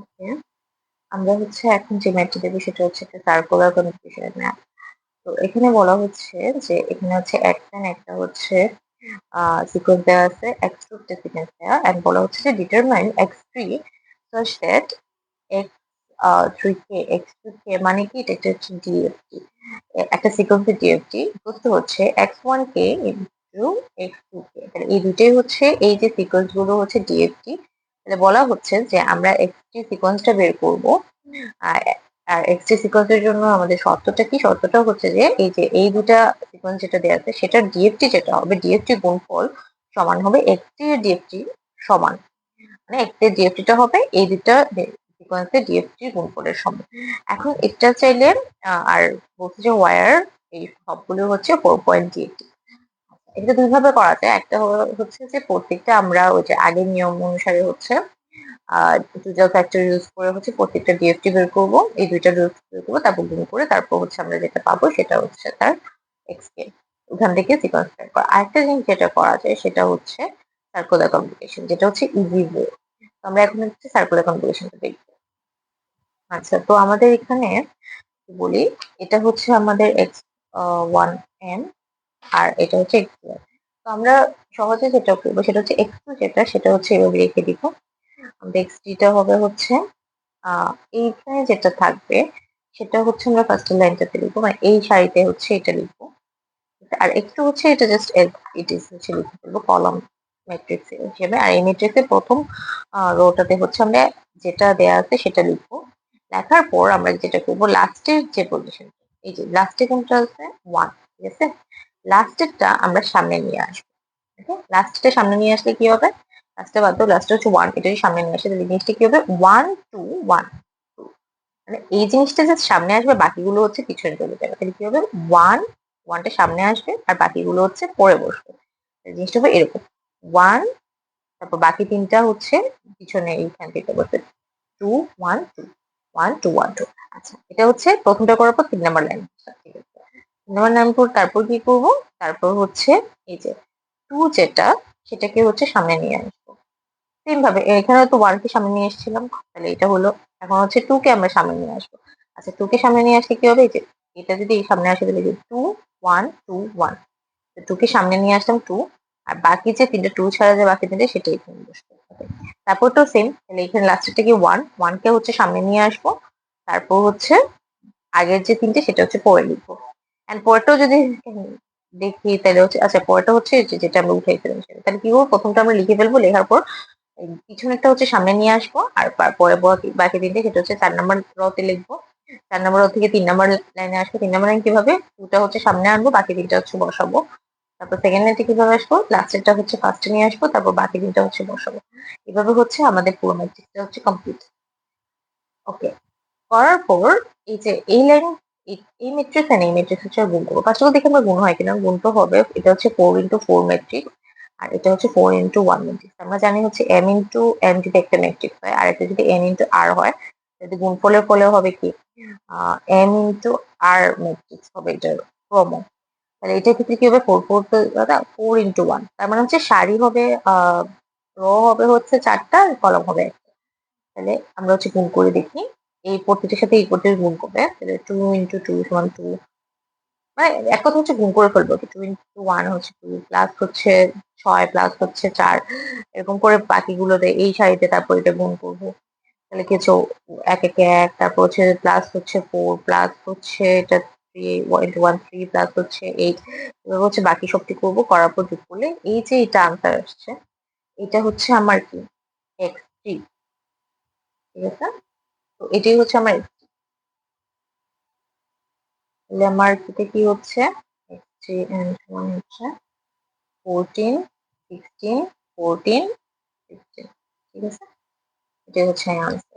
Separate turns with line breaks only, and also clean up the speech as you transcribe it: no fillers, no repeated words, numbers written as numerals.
ওকে, আমরা হচ্ছে এখন যে ম্যাথটা দেবো সেটা হচ্ছে একটা সার্কুলার কনফিগারেশনের ম্যাথ। তো এখানে বলা হচ্ছে যে এখানে হচ্ছে একটা হচ্ছে সিকোয়েন্স দেওয়া আছে, x2 একটা সিকোয়েন্স দেওয়া, এন্ড বলা হচ্ছে যে determine x3 such that x3 কে মানে কি, এটা একটা হচ্ছে ডিএফটি, একটা সিকোয়েন্সের ডিএফটি বুঝতে হচ্ছে x1 কে ইনটু x2 কে, তাহলে এই দুটোই হচ্ছে এই যে সিকোয়েন্স গুলো হচ্ছে ডিএফটি। তাহলে বলা হচ্ছে যে আমরা x3 সিকোয়েন্সটা বের করব। আর আর x3 সিকোয়েন্সের জন্য আমাদের শর্তটা কি, শর্তটা হচ্ছে যে এই যে এই দুটা সিকোয়েন্স যেটা দেওয়া আছে সেটার ডিএফটি যেটা হবে, ডিএফটি গুণফল সমান হবে x3 এর ডিএফটি সমান, মানে x এর ডিএফটিটা হবে এই দুটা সিকোয়েন্সের ডিএফটি গুণফলের সমান। এখন এটা চাইলে আর বলছে যে ওয়ার এই সবগুলো হচ্ছে 4.8। এটা দুই ভাবে করা যায়, একটা হচ্ছে যে প্রত্যেকটা আমরা ওই যে আগের নিয়ম অনুসারে হচ্ছে টুটাল ফ্যাক্টর ইউজ করে হচ্ছে প্রত্যেকটা ডিএফটি বের করবো, এই দুইটা রুট বের করবো, তারপর গুণ করে তারপর হচ্ছে আমরা যেটা পাবো সেটা হচ্ছে তার এক্স কে, ওখান থেকে সিকোয়েন্স বের করা। আরেকটা জিনিস যেটা করা যায় সেটা হচ্ছে সার্কুলার কমপ্লিকেশন, যেটা হচ্ছে ইজি ওয়ে। আমরা এখন হচ্ছে সার্কুলার কমপ্লিকেশনটা দেখবো। আচ্ছা, তো আমাদের এখানে বলি এটা হচ্ছে আমাদের এক্স 1n, আর এটা হচ্ছে এক্স 2। তো আমরা সহজে যেটা করবো সেটা হচ্ছে এক্স 2 যেটা, সেটা হচ্ছে এভাবে রেখে দিব। আমাদের এক্স 3 টা হবে হচ্ছে আহ এইখানে যেটা থাকবে সেটা হচ্ছে আমরা ফার্স্ট লাইনটাতে লিখবো, মানে এই সারিতে হচ্ছে এটা লিখবো। আর একটু হচ্ছে এটা জাস্ট ইট ইজ হচ্ছে লিখে ফেলবো কলাম ম্যাট্রিক্স হিসেবে। আর এই ম্যাট্রিক্সের প্রথম রোটাতে হচ্ছে আমরা যেটা দেয়া আছে সেটা লিখবো। লেখার পর আমরা যেটা করবো লাস্টের যে পজিশন, এই যে লাস্টে কোনটা আছে 1, ঠিক আছে, লাস্টেরটা আমরা সামনে নিয়ে আসবো। লাস্টটা সামনে নিয়ে আসলে কি হবে, লাস্টে বাদ দাও, লাস্টে হচ্ছে 1, এটা যদি সামনে নিয়ে আসে তাহলে জিনিসটা কি হবে 1 2 1 2, মানে এই জিনিসটা জাস্ট সামনে আসবে, বাকিগুলো হচ্ছে পিছনে চলে যাবে। তাহলে কি হবে 1টা সামনে আসবে আর বাকিগুলো হচ্ছে পরে বসবে। জিনিসটা হবে এরকম 1, তারপর বাকি তিনটা হচ্ছে পিছনে এইখান থেকে বসবে 2 1 2 1 2 1 2। আচ্ছা, এটা হচ্ছে প্রথমটা করার পর 3 নাম্বার লাইন। ঠিক আছে, 3 নাম্বার লাইন পর তারপর কি করব, তারপর হচ্ছে এই যে 2 যেটা সেটাকে হচ্ছে সামনে নিয়ে আসবো। সেম ভাবে এখানে তো 1 কে সামনে নিয়ে এসেছিলাম, তাহলে এটা হলো। এখন হচ্ছে 2 কে আমরা সামনে নিয়ে আসবো। আচ্ছা, 2 কে সামনে নিয়ে আসলে কি হবে, এই যে এটা যদি এই সামনে আসে তাহলে 2 1 2 1, 2 কে সামনে নিয়ে আসলাম 2, আর বাকি যে তিনটা 2 ছাড়া যে বাকি তিনটে সেটা এখানে বসবে। Okay, তারপর তো সেম, তাহলে এখানে লাস্টেরটা কি 1 কে হচ্ছে সামনে নিয়ে আসবো, তারপর হচ্ছে আগের যে তিনটে সেটা হচ্ছে পরে লিখবো। এন্ড পরেরটাও যদি দেখি তাহলে হচ্ছে, আচ্ছা পরেরটা হচ্ছে যেটা আমরা উঠাইছিলাম সেটা, তাহলে কি করবো, প্রথমটা আমরা লিখে ফেলবো, লেখার পর পিছনেরটা হচ্ছে সামনে নিয়ে আসবো, আর পরে বাকি তিনটে সেটা হচ্ছে 4 নাম্বার রতে লিখবো। 4 নাম্বার র থেকে 3 নাম্বার লাইনে আসবো, 3 নাম্বার লাইন কিভাবে, 2টা হচ্ছে সামনে আনবো, বাকি তিনটা হচ্ছে বসাবো। তারপর সেকেন্ড লাইনটা কিভাবে আসবো, লাস্টেরটা হচ্ছে ফার্স্টে নিয়ে আসবো, তারপর বাকি তিনটা হচ্ছে বসাবো। এভাবে হচ্ছে আমাদের পুরো ম্যাট্রিক্সটা হচ্ছে কমপ্লিট। ওকে, করার পর এই যে এই লাইন, এই ম্যাট্রিক্স আর এই ম্যাট্রিক্স হচ্ছে গুণ করবো। ফার্স্ট অফ অল দেখে আমরা গুণ হয় কিনা, গুণ তো হবে। এটা হচ্ছে 4 × 4 ম্যাট্রিক্স, আর এটা হচ্ছে 4 × 1 ম্যাট্রিক্স। আমরা জানি হচ্ছে m × n যদি একটা ম্যাট্রিক্স হয় আর এটা যদি n × r হয়, যদি গুণফলের ফলে হবে কি m × r ম্যাট্রিক্স হবে এটার ক্রম। তাহলে এটার ক্ষেত্রে কি হবে, 4 তো দাদা 4 × 1, তার মানে হচ্ছে সারি হবে রো হবে হচ্ছে 4টা আর কলাম হবে একটা। তাহলে আমরা হচ্ছে গুণ করে দেখি, এই প্রত্যেকটার সাথে এই প্রত্যেকটা গুণ করবে, তাহলে 2 × 2 = 2, মানে এক কথা হচ্ছে গুণ করে ফেলবো। 2 × 1 হচ্ছে 2, প্লাস হচ্ছে 6, প্লাস হচ্ছে 4, এরকম করে বাকিগুলো এই সারিতে তারপর এটা গুণ করবো। তাহলে কি হচ্ছে 1 1 1, তারপর হচ্ছে প্লাস হচ্ছে 4, প্লাস হচ্ছে এটা 3 × 1 3, প্লাস হচ্ছে 8, এভাবে হচ্ছে বাকি সবটি করবো, করার পর যোগ করলে এই যে এটা আনসার আসছে, এটা হচ্ছে আমার কি x3, ঠিক আছে। তো এটাই হচ্ছে আমার, তাহলে আমার এটা কি হচ্ছে x3 and 1 হচ্ছে 14 16 14 16, ঠিক আছে, এটাই হচ্ছে আনসার।